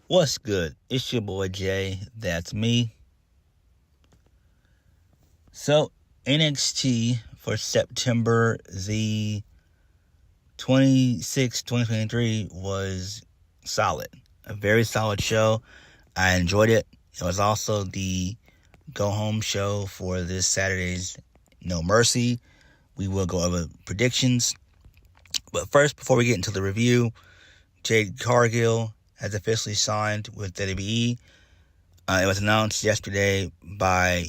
What's good? It's your boy Jay. That's me. So, NXT for September the 26th, 2023 was solid. A very solid show. I enjoyed it. It was also the go-home show for this Saturday's No Mercy. We will go over predictions. But first, before we get into the review, Jade Cargill has officially signed with WWE. It was announced yesterday by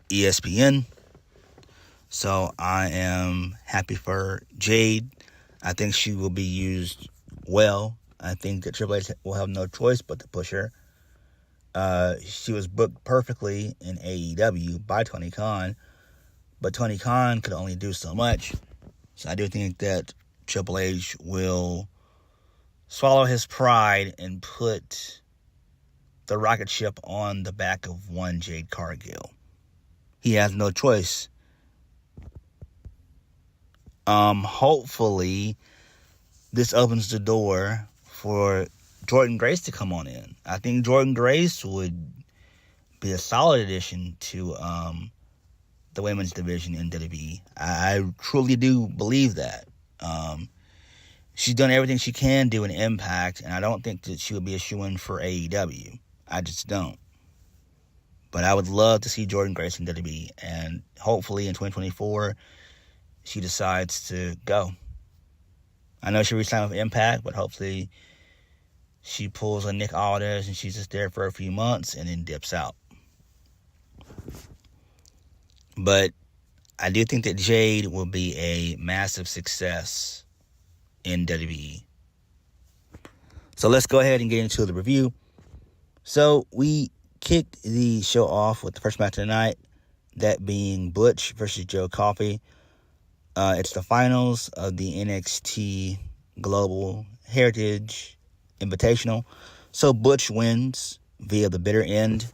ESPN. So I am happy for Jade. I think she will be used well. I think that Triple H will have no choice but to push her. She was booked perfectly in AEW by Tony Khan, but Tony Khan could only do so much. So I do think that Triple H will swallow his pride and put the rocket ship on the back of one Jade Cargill. He has no choice. Hopefully, this opens the door for Jordynne Grace to come on in. I think Jordynne Grace would be a solid addition to the women's division in WWE. I truly do believe that. She's done everything she can do in Impact, and I don't think that she would be a shoo-in for AEW. I just don't. But I would love to see Jordynne Grace in WWE, and hopefully in 2024, she decides to go. I know she resigned with Impact, but hopefully she pulls a Nick Aldis and she's just there for a few months and then dips out. But I do think that Jade will be a massive success in WWE. So let's go ahead and get into the review. So we kicked the show off with the first match of the night, that being Butch versus Joe Coffey. It's the finals of the NXT Global Heritage Invitational. So Butch wins via the bitter end.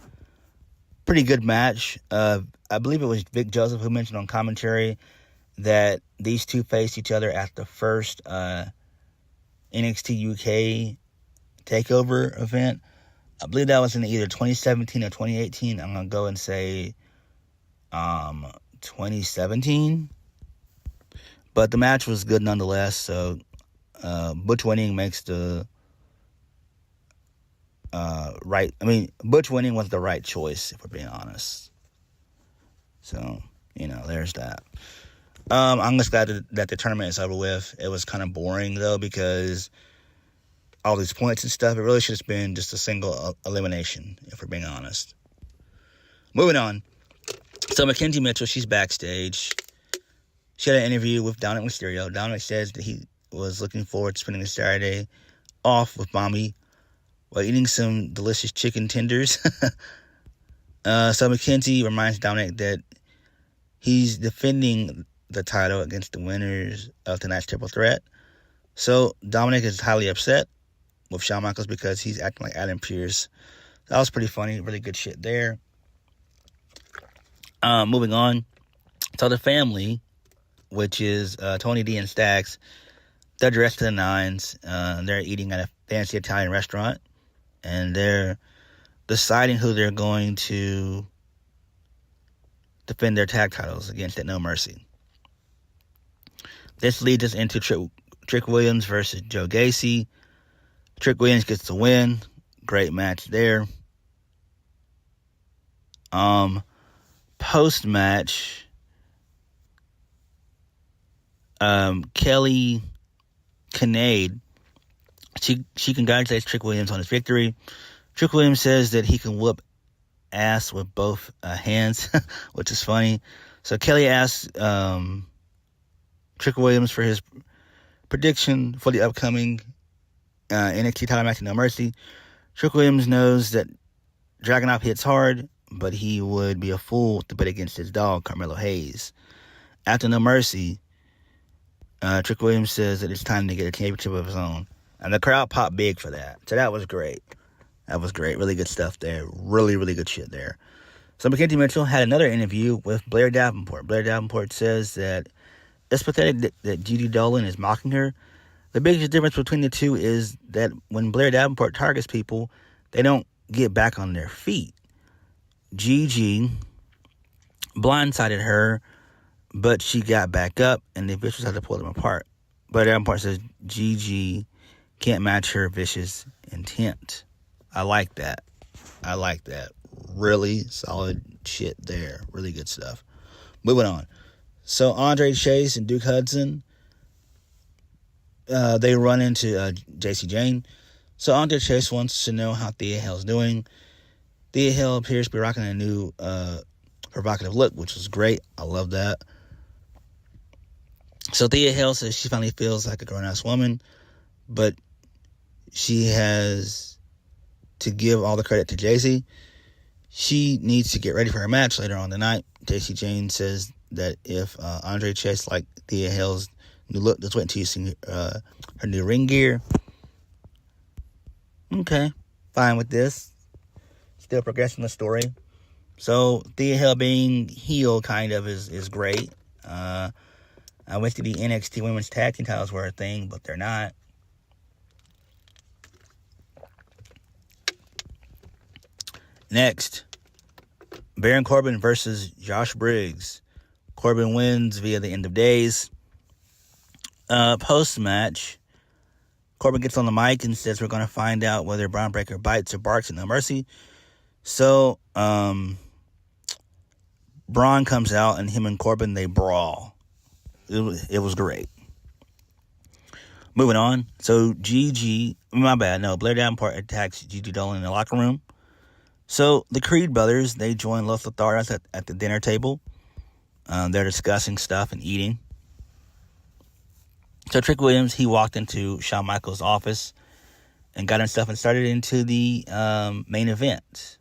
Pretty good match. I believe it was Vic Joseph who mentioned on commentary that these two faced each other at the first NXT UK takeover event. I believe that was in either 2017 or 2018. I'm going to go and say 2017. But the match was good nonetheless. So Butch winning makes the right... I mean, Butch winning was the right choice, if we're being honest. So, there's that. I'm just glad that the tournament is over with. It was kind of boring, though, because all these points and stuff, it really should have been just a single elimination, if we're being honest. Moving on. So Mackenzie Mitchell, she's backstage. She had an interview with Dominic Mysterio. Dominic says that he was looking forward to spending the Saturday off with Mommy while eating some delicious chicken tenders. So Mackenzie reminds Dominic that he's defending the title against the winners of tonight's triple threat. So Dominic is highly upset with Shawn Michaels because he's acting like Adam Pearce. That was pretty funny. Really good shit there. Moving on. So the family, which is Tony D and Stacks, they're dressed to the nines. They're eating at a fancy Italian restaurant. And they're deciding who they're going to defend their tag titles against at No Mercy. This leads us into Trick Williams versus Joe Gacy. Trick Williams gets the win. Great match there. Post-match, Kelly Kincaid, she congratulates Trick Williams on his victory. Trick Williams says that he can whoop ass with both hands, which is funny. So Kelly asks Trick Williams for his prediction for the upcoming NXT title match in No Mercy. Trick Williams knows that Dragunov hits hard, but he would be a fool to bet against his dog, Carmelo Hayes. After No Mercy, Trick Williams says that it's time to get a championship of his own. And the crowd popped big for that. So that was great. That was great. Really good stuff there. Really, really good shit there. So Mackenzie Mitchell had another interview with Blair Davenport. Blair Davenport says that it's pathetic that Gigi Dolin is mocking her. The biggest difference between the two is that when Blair Davenport targets people, they don't get back on their feet. Gigi blindsided her, but she got back up, and the Vicious had to pull them apart. Blair Davenport says Gigi can't match her vicious intent. I like that. Really solid shit there. Really good stuff. Moving on. So Andre Chase and Duke Hudson, they run into JC Jane. So Andre Chase wants to know how Thea Hale's doing. Thea Hale appears to be rocking a new provocative look, which was great. I love that. So Thea Hale says she finally feels like a grown-ass woman, but she has to give all the credit to JC. She needs to get ready for her match later on tonight. JC Jane says that if Andre Chase liked Thea Hale's new look, let's wait until you see her new ring gear. Okay, fine with this. Still progressing the story. So Thea Hale being heel kind of is great. I wish the NXT Women's Tag Team titles were a thing, but they're not. Next, Baron Corbin versus Josh Briggs. Corbin wins via the end of days. Post-match, Corbin gets on the mic and says we're going to find out whether Bron Breakker bites or barks at No Mercy. So, Bron comes out and him and Corbin, they brawl. It was great. Moving on. So, Blair Davenport attacks Gigi Dolin in the locker room. So, the Creed brothers, they join Los Lotharos at the dinner table. They're discussing stuff and eating. So, Trick Williams, he walked into Shawn Michaels' office and got himself and started into the main event,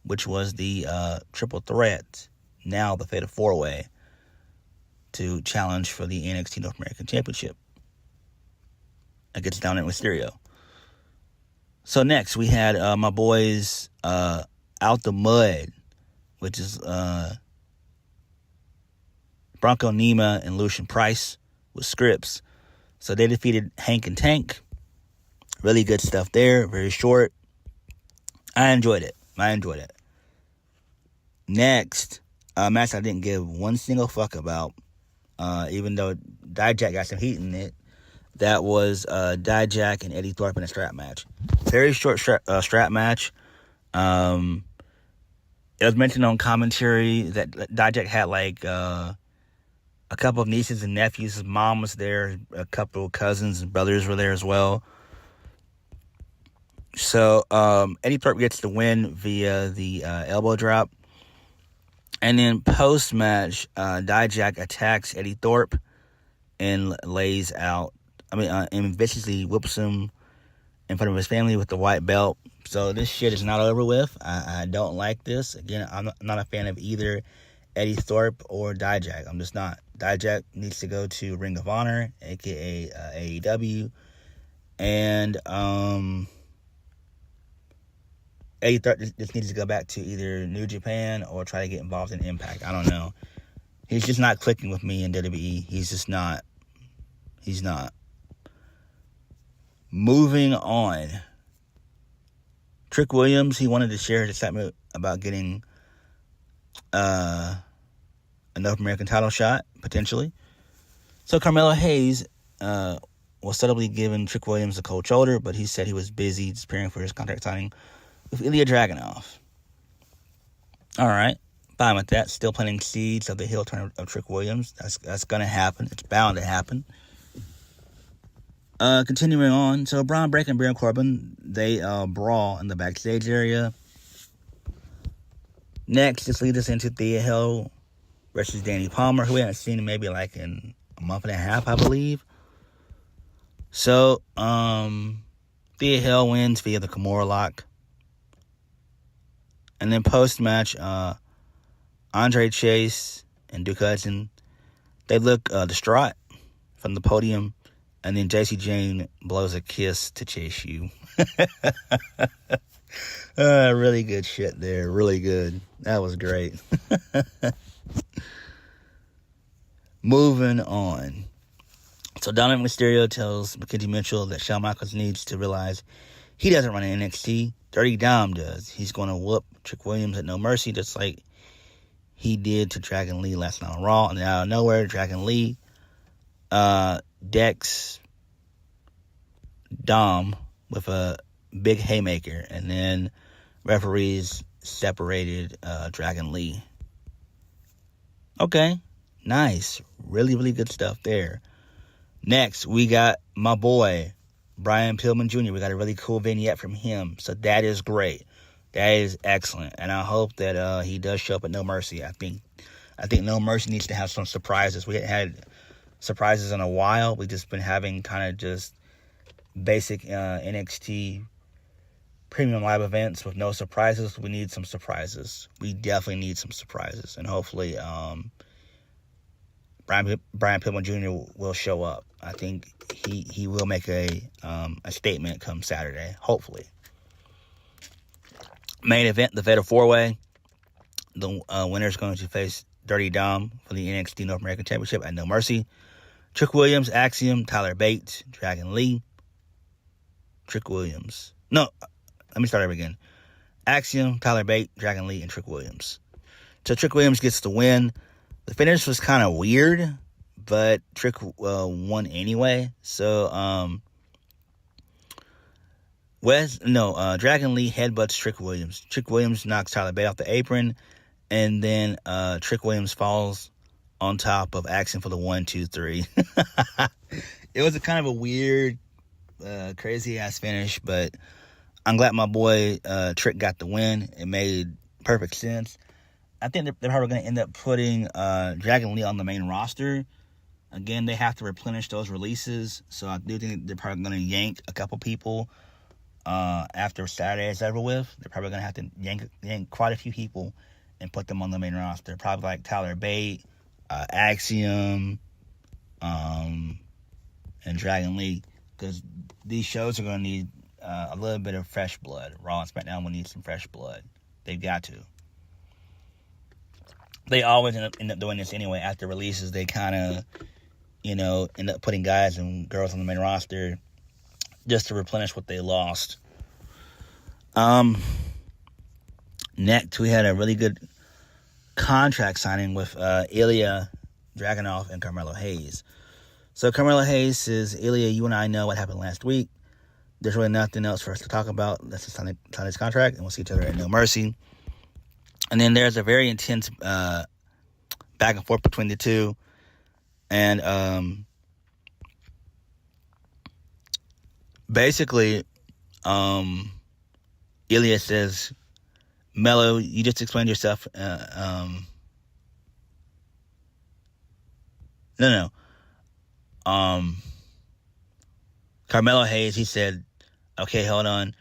which was the triple threat, now the Fatal 4-Way, to challenge for the NXT North American Championship against Down in Mysterio. So next, we had my boys Out the Mud, which is Bronco Nima and Lucian Price with scripts. So they defeated Hank and Tank. Really good stuff there. Very short. I enjoyed it. Next, a match I didn't give one single fuck about, even though Dijak got some heat in it. That was Dijak and Eddie Thorpe in a strap match. Very short strap match. It was mentioned on commentary that Dijak had like a couple of nieces and nephews. His mom was there. A couple of cousins and brothers were there as well. So Eddie Thorpe gets the win via the elbow drop. And then post-match, Dijak attacks Eddie Thorpe and and viciously whips him in front of his family with the white belt. So this shit is not over with. I don't like this. Again, I'm not a fan of either Eddie Thorpe or Dijak. I'm just not. Dijak needs to go to Ring of Honor, aka AEW. And Eddie Thorpe just needs to go back to either New Japan or try to get involved in Impact. I don't know. He's just not clicking with me in WWE. He's just not. He's not. Moving on. Trick Williams, he wanted to share his excitement about getting a North American title shot, potentially. So Carmelo Hayes was subtly giving Trick Williams a cold shoulder, but he said he was busy preparing for his contract signing with Ilja Dragunov. All right, fine with that. Still planting seeds of the heel turn of Trick Williams. That's going to happen. It's bound to happen. Continuing on, so Bron Breakker and Baron Corbin, they brawl in the backstage area. Next, this leads us into Thea Hale versus Danny Palmer, who we haven't seen in maybe like in a month and a half, I believe. So, Thea Hale wins via the Kimura lock. And then post-match, Andre Chase and Duke Hudson, they look distraught from the podium. And then JC Jane blows a kiss to Chase U. Really good shit there. Really good. That was great. Moving on. So Dominic Mysterio tells Mackenzie Mitchell that Shawn Michaels needs to realize he doesn't run an NXT. Dirty Dom does. He's going to whoop Trick Williams at No Mercy, just like he did to Dragon Lee last night on Raw. And out of nowhere, Dragon Lee decks Dom with a big haymaker. And then referees separated Dragon Lee. Okay, nice. Really, really good stuff there. Next, we got my boy, Brian Pillman Jr. We got a really cool vignette from him. So that is great. That is excellent. And I hope that he does show up at No Mercy. I think No Mercy needs to have some surprises. We haven't had surprises in a while. We've just been having kind of just basic NXT premium live events with no surprises. We need some surprises. We definitely need some surprises. And hopefully Brian Pillman Jr. will show up. I think he will make a statement come Saturday, hopefully. Main event, the Fatal 4-Way. The winner's going to face Dirty Dom for the NXT North American Championship at No Mercy. Trick Williams, Axiom, Tyler Bate, Dragon Lee. Trick Williams. No, let me start over again. Axiom, Tyler Bate, Dragon Lee, and Trick Williams. So Trick Williams gets the win. The finish was kind of weird, but Trick won anyway. So, Dragon Lee headbutts Trick Williams. Trick Williams knocks Tyler Bate off the apron, and then Trick Williams falls on top of Axiom for the 1, 2, 3. It was a kind of a weird, crazy-ass finish, but I'm glad my boy Trick got the win. It made perfect sense. I think they're probably going to end up putting Dragon Lee on the main roster. Again, they have to replenish those releases, so I do think they're probably going to yank a couple people after Saturday is over with. They're probably going to have to yank quite a few people and put them on the main roster. Probably like Tyler Bate, Axiom, and Dragon Lee, because these shows are going to need a little bit of fresh blood. Raw and SmackDown will need some fresh blood. They've got to. They always end up doing this anyway. After releases, they kind of, end up putting guys and girls on the main roster just to replenish what they lost. Next, we had a really good contract signing with Ilja, Dragunov, and Carmelo Hayes. So Carmelo Hayes says, Ilja, you and I know what happened last week. There's really nothing else for us to talk about. Let's just sign this contract, and we'll see each other at No Mercy. And then there's a very intense back and forth between the two. And basically, Ilja says, Melo, you just explained yourself. Carmelo Hayes, he said, okay, hold on.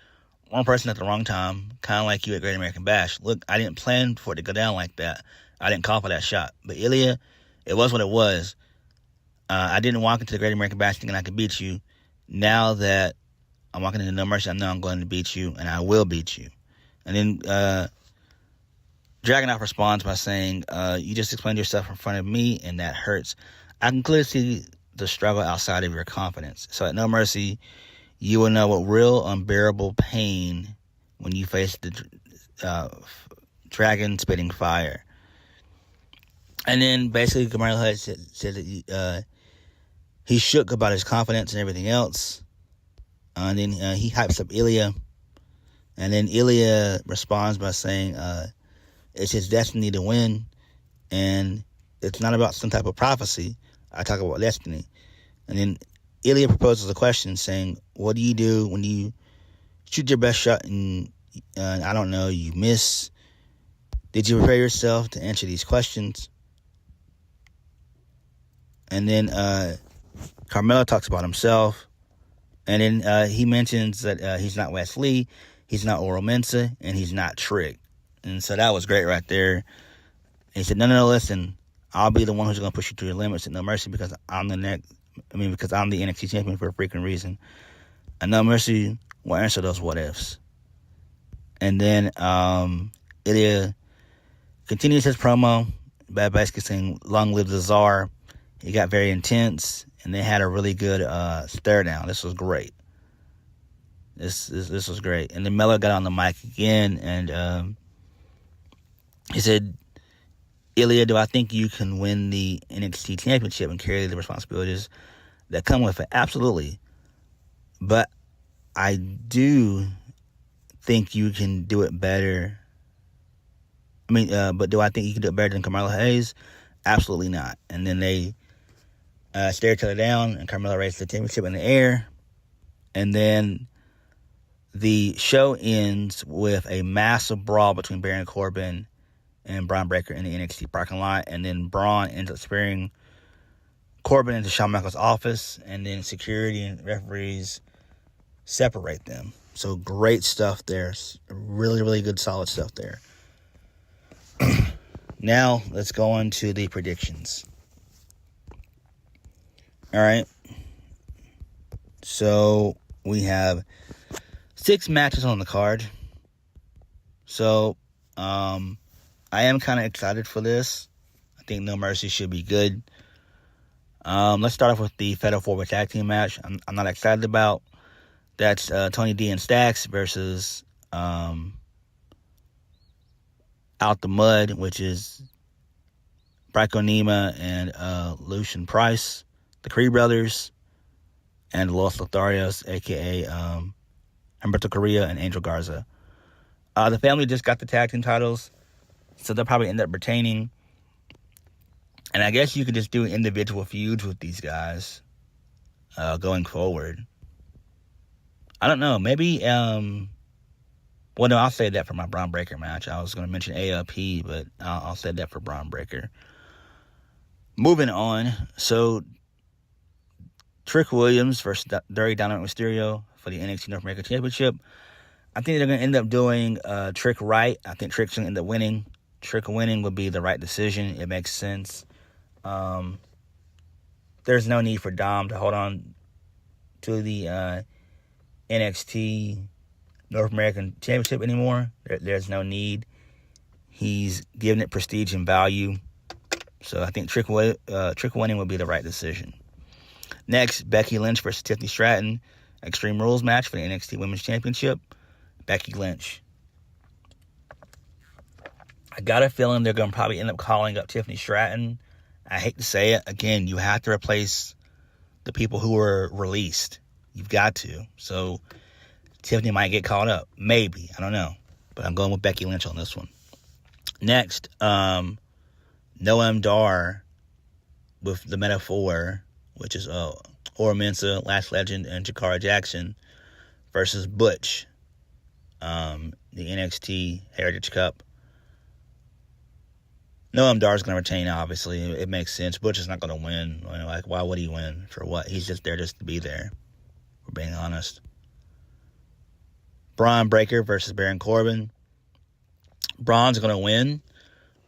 Wrong person at the wrong time, kind of like you at Great American Bash. Look, I didn't plan for it to go down like that. I didn't call for that shot. But Ilja, it was what it was. I didn't walk into the Great American Bash thinking I could beat you. Now that I'm walking into No Mercy, I know I'm going to beat you, and I will beat you. And then Dragunov responds by saying, you just explained yourself in front of me, and that hurts. I can clearly see the struggle outside of your confidence. So at No Mercy, you will know what real unbearable pain when you face the dragon spitting fire. And then basically Carmelo Hayes said that he shook about his confidence and everything else. And then he hypes up Ilja. And then Ilja responds by saying it's his destiny to win. And it's not about some type of prophecy. I talk about destiny. And then Ilja proposes a question saying, what do you do when you shoot your best shot and I don't know, you miss? Did you prepare yourself to answer these questions? And then Carmelo talks about himself. And then he mentions that he's not Wes Lee, he's not Oro Mensah, and he's not Trick. And so that was great right there. And he said, no, listen, I'll be the one who's going to push you to your limits at No Mercy because I'm the NXT champion for a freaking reason. And No Mercy will answer those what ifs. And then Ilja continues his promo by basically saying, long live the Tsar. He got very intense. and they had a really good stare down. This was great. This was great. And then Melo got on the mic again, and he said, "Ilja, do I think you can win the NXT Championship and carry the responsibilities that come with it?" Absolutely. But I do think you can do it better. But do I think you can do it better than Carmelo Hayes? Absolutely not. And then they stare each other down, and Carmelo raised the championship in the air. And then the show ends with a massive brawl between Baron Corbin and Bron Breakker in the NXT parking lot. And then Bron ends up spearing Corbin into Shawn Michaels' office, and then security and referees separate them. So great stuff there. Really, really good, solid stuff there. Now, let's go on to the predictions. All right. So, we have 6 matches on the card. So, I am kind of excited for this. I think No Mercy should be good. Let's start off with the Fatal 4-Way Tag Team match. I'm not excited about. That's Tony D and Stacks versus Out the Mud, which is Bryco Nima and Lucian Price, the Creed Brothers, and Los Lotharios, a.k.a. Humberto Correa and Angel Garza. The family just got the tag team titles, so they'll probably end up retaining. And I guess you could just do individual feuds with these guys going forward. I don't know. Maybe, well, no, I'll say that for my Bron Breakker match. I was going to mention ALP, but I'll say that for Bron Breakker. Moving on. So, Trick Williams versus Dirty Dynamite Mysterio for the NXT North American Championship. I think they're going to end up doing Trick right. I think Trick's going to end up winning. Trick winning would be the right decision. It makes sense. There's no need for Dom to hold on to the NXT North American Championship anymore. There's no need. He's giving it prestige and value. So I think Trick winning would be the right decision. Next, Becky Lynch versus Tiffany Stratton. Extreme Rules match for the NXT Women's Championship. Becky Lynch. I got a feeling they're going to probably end up calling up Tiffany Stratton. I hate to say it. Again, you have to replace the people who were released. You've got to. So, Tiffany might get called up. Maybe. I don't know. But I'm going with Becky Lynch on this one. Next, Noam Dar with the Metaphor, which is Ora Mensa, Lash Legend, and Jakara Jackson versus Butch, the NXT Heritage Cup. Noam Dar is going to retain, obviously. It makes sense. Butch is not going to win. Like, why would he win? For what? He's just there just to be there. We're being honest. Bron Breakker versus Baron Corbin. Bron's going to win,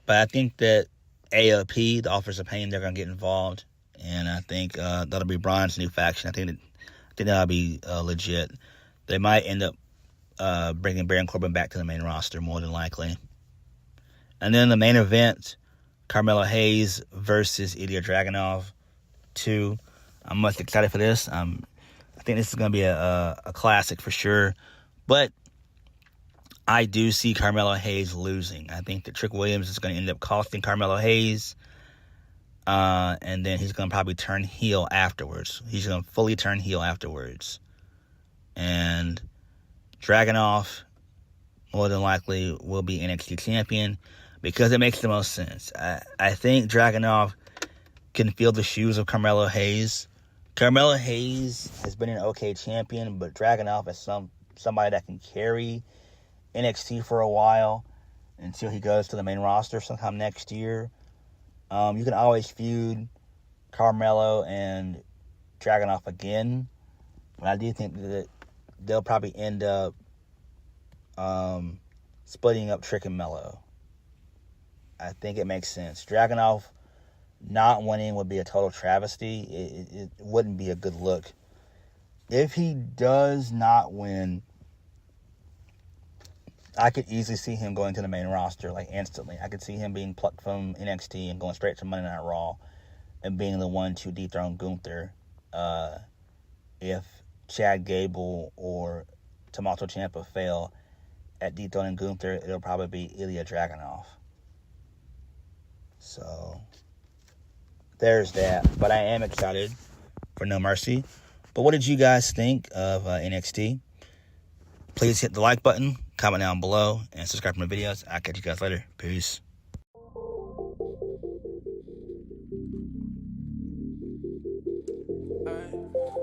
but I think that ALP, the Authors of Pain, they're going to get involved, and I think that'll be Bron's new faction. I think that'll be legit. They might end up bringing Baron Corbin back to the main roster, more than likely. And then the main event, Carmelo Hayes versus Ilja Dragunov 2. I'm much excited for this. I think this is going to be a classic for sure. But I do see Carmelo Hayes losing. I think that Trick Williams is going to end up costing Carmelo Hayes. And then he's going to probably turn heel afterwards. He's going to fully turn heel afterwards. And Dragunov, more than likely, will be NXT champion because it makes the most sense. I think Dragunov can fill the shoes of Carmelo Hayes. Carmelo Hayes has been an okay champion, but Dragunov is somebody that can carry NXT for a while until he goes to the main roster sometime next year. You can always feud Carmelo and Dragunov again, but I do think that they'll probably end up splitting up Trick and Melo. I think it makes sense. Dragunov not winning would be a total travesty. It wouldn't be a good look. If he does not win, I could easily see him going to the main roster, like, instantly. I could see him being plucked from NXT and going straight to Monday Night Raw and being the one to dethrone Gunther if Chad Gable or Tommaso Ciampa fail at dethroning Gunther, it'll probably be Ilja Dragunov. So there's that. But I am excited for No Mercy. But what did you guys think of NXT? Please hit the like button, comment down below, and subscribe to my videos. I'll catch you guys later. Peace.